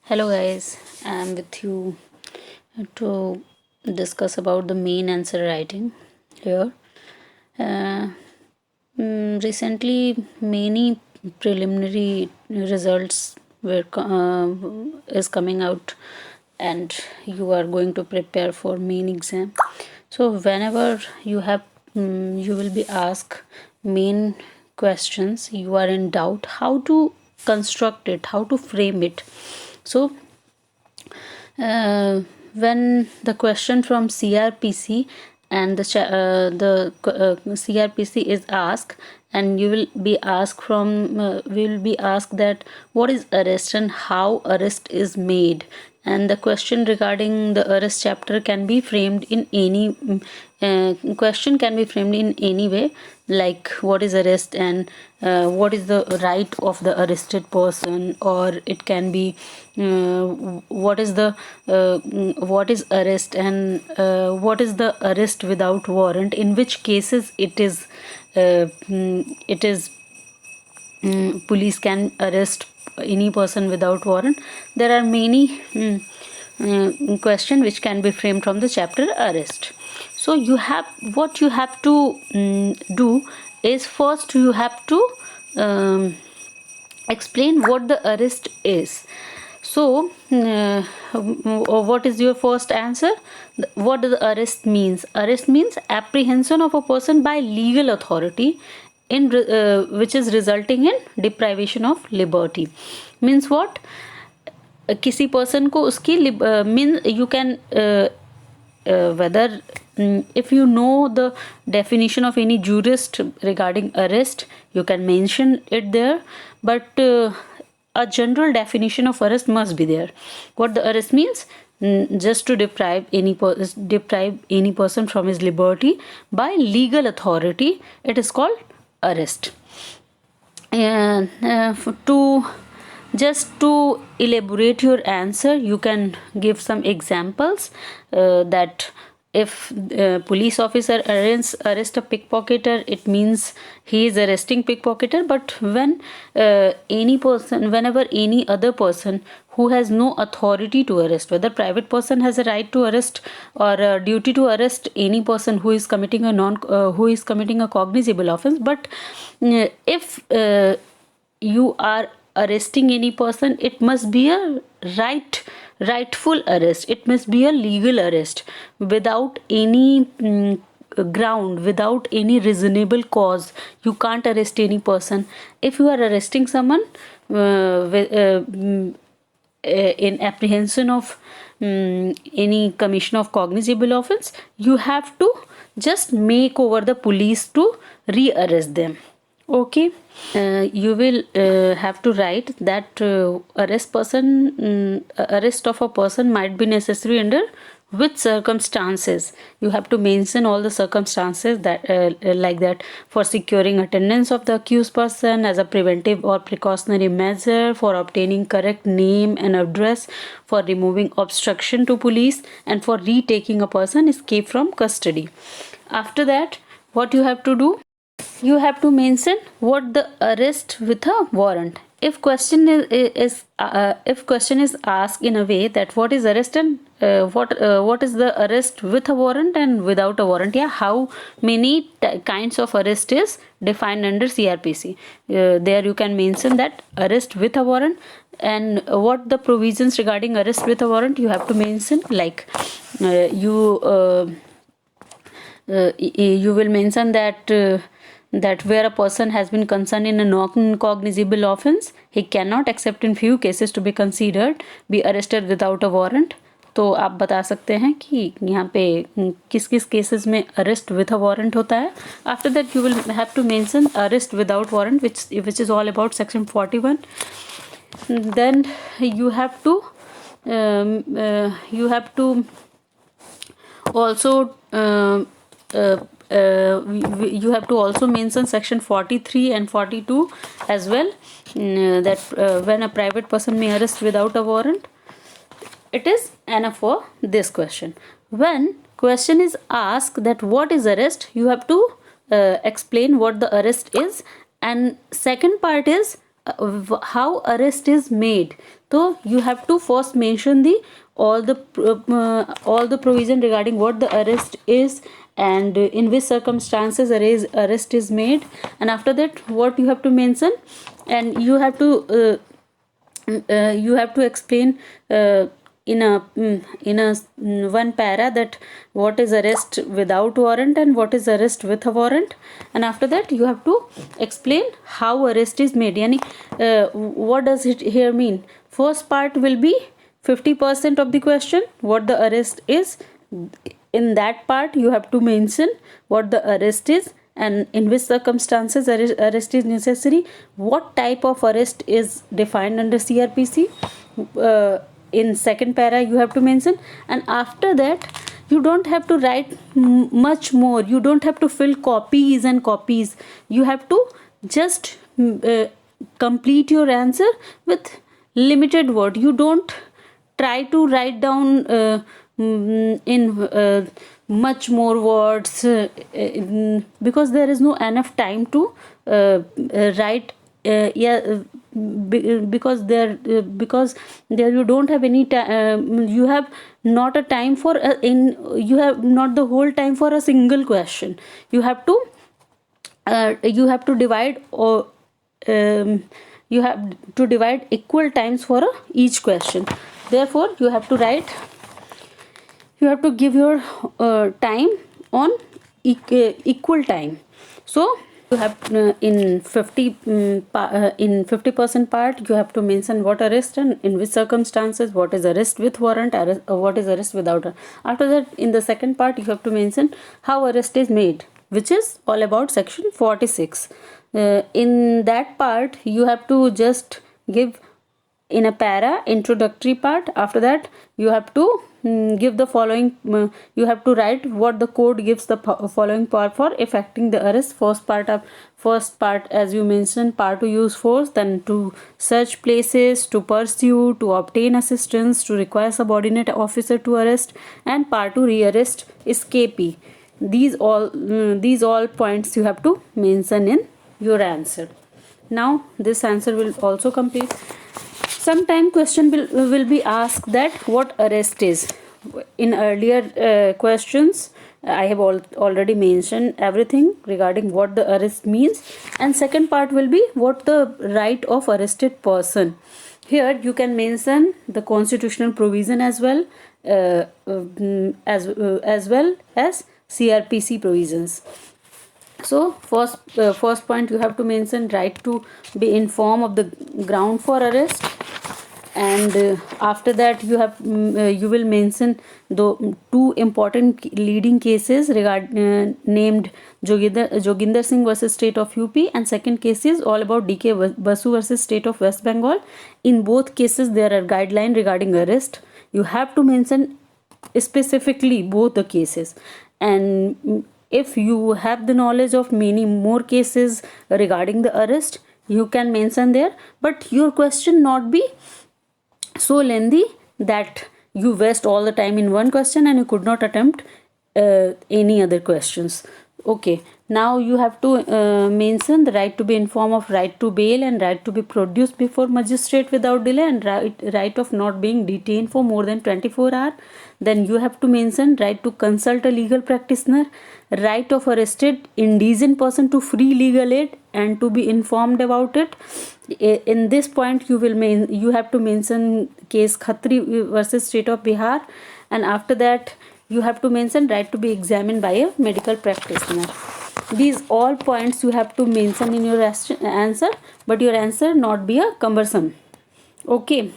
Hello guys, I'm with you to discuss about the main answer writing here. Uh, Recently, many preliminary results is coming out, and you are going to prepare for main exam. So whenever you will be asked main questions, you are in doubt how to construct it, how to frame it. So uh, when the question from CRPC and the CRPC is asked, and you will be asked from will be asked that what is arrest and how arrest is made, and the question regarding the arrest chapter can be framed in any question can be framed in any way, like what is arrest and what is the right of the arrested person, or it can be uh, what is arrest and what is the arrest without warrant, in which cases it is police can arrest any person without warrant. There are many question which can be framed from the chapter arrest. So you have to do is, first you have to um, explain what the arrest is. So what is your first answer? What does arrest means? Arrest means apprehension of a person by legal authority in which is resulting in deprivation of liberty. Means what? किसी person को उसकी mean you can whether if you know the definition of any jurist regarding arrest, you can mention it there, but a general definition of arrest must be there. What the arrest means? Just to deprive any person from his liberty by legal authority, it is called arrest. And to just to elaborate your answer, you can give some examples that if police officer arrest a pickpocketer, it means he is arresting pickpocketer. But whenever any other person who has no authority to arrest, whether private person has a right to arrest or a duty to arrest any person who is committing a cognizable offense, but if you are arresting any person, it must be a rightful arrest, it must be a legal arrest without any ground, without any reasonable cause. You can't arrest any person. If you are arresting someone in apprehension of any commission of cognizable offense, you have to just make over the police to re-arrest them. Okay. You will have to write that arrest of a person might be necessary under which circumstances. You have to mention all the circumstances that like that: for securing attendance of the accused person as a preventive or precautionary measure, for obtaining correct name and address, for removing obstruction to police, and for retaking a person escaped from custody. After that, what you have to do? You have to mention what the arrest with a warrant. If question is asked in a way that what is arrest and what is the arrest with a warrant and without a warrant, yeah, how many kinds of arrest is defined under CRPC, there you can mention that arrest with a warrant, and what the provisions regarding arrest with a warrant you have to mention, like you will mention that where a person has been concerned in a non-cognizable offense, he cannot, except in few cases to be considered, be arrested without a warrant. तो आप बता सकते हैं कि यहाँ पे किस किस केसेस में अरेस्ट विथ अ वारंट होता है. After that you will have to mention arrest without warrant, which is all about section 41. Then you have to also you have to also mention section 43 and 42 as well, that when a private person may arrest without a warrant, it is enough for this question. When question is asked that what is arrest, you have to explain what the arrest is, and second part is how arrest is made. So you have to first mention the all the provision regarding what the arrest is and in which circumstances arrest is made, and after that what you have to mention, and you have to explain in a one para that what is arrest without warrant and what is arrest with a warrant, and after that you have to explain how arrest is made. Yani, what does it here mean? First part will be 50% of the question, what the arrest is. In that part you have to mention what the arrest is and in which circumstances arrest is necessary, what type of arrest is defined under CRPC. In second para you have to mention, and after that you don't have to write much more, you don't have to fill copies and copies, you have to just complete your answer with limited word. You don't try to write down in much more words because there is no enough time to write because there you don't have any time, you have not a time for you have not the whole time for a single question. You have to divide or you have to divide equal times for each question. Therefore you have to write, you have to give your time on equal time. So you have in 50% part you have to mention what arrest and in which circumstances, what is arrest with warrant, what is arrest without. After that in the second part you have to mention how arrest is made, which is all about section 46. In that part you have to just give in a para introductory part. After that you have to give the following, you have to write what the code gives the following power for effecting the arrest. First part as you mentioned, part to use force, then to search places, to pursue, to obtain assistance, to require subordinate officer to arrest, and part to rearrest escapee. These all points you have to mention in your answer. Now this answer will also complete. Sometime question will be asked that what arrest is. In earlier questions I have already mentioned everything regarding what the arrest means, and second part will be what the right of arrested person. Here you can mention the constitutional provision as well as well as CRPC provisions. So first point you have to mention right to be informed of the ground for arrest, and after that you have you will mention the two important leading cases named Joginder Singh versus State of UP, and second case is all about DK Basu versus State of West Bengal. In both cases there are guidelines regarding arrest. You have to mention specifically both the cases, and if you have the knowledge of many more cases regarding the arrest you can mention there, but your question not be so lengthy that you waste all the time in one question and you could not attempt any other questions. Okay, now you have to mention the right to be informed of right to bail and right to be produced before magistrate without delay, and right of not being detained for more than 24 hours. Then you have to mention right to consult a legal practitioner, right of arrested indigent person to free legal aid and to be informed about it. In this point you have to mention case Khatri versus State of Bihar, and after that you have to mention right to be examined by a medical practitioner. These all points you have to mention in your answer, but your answer not be a cumbersome. Okay.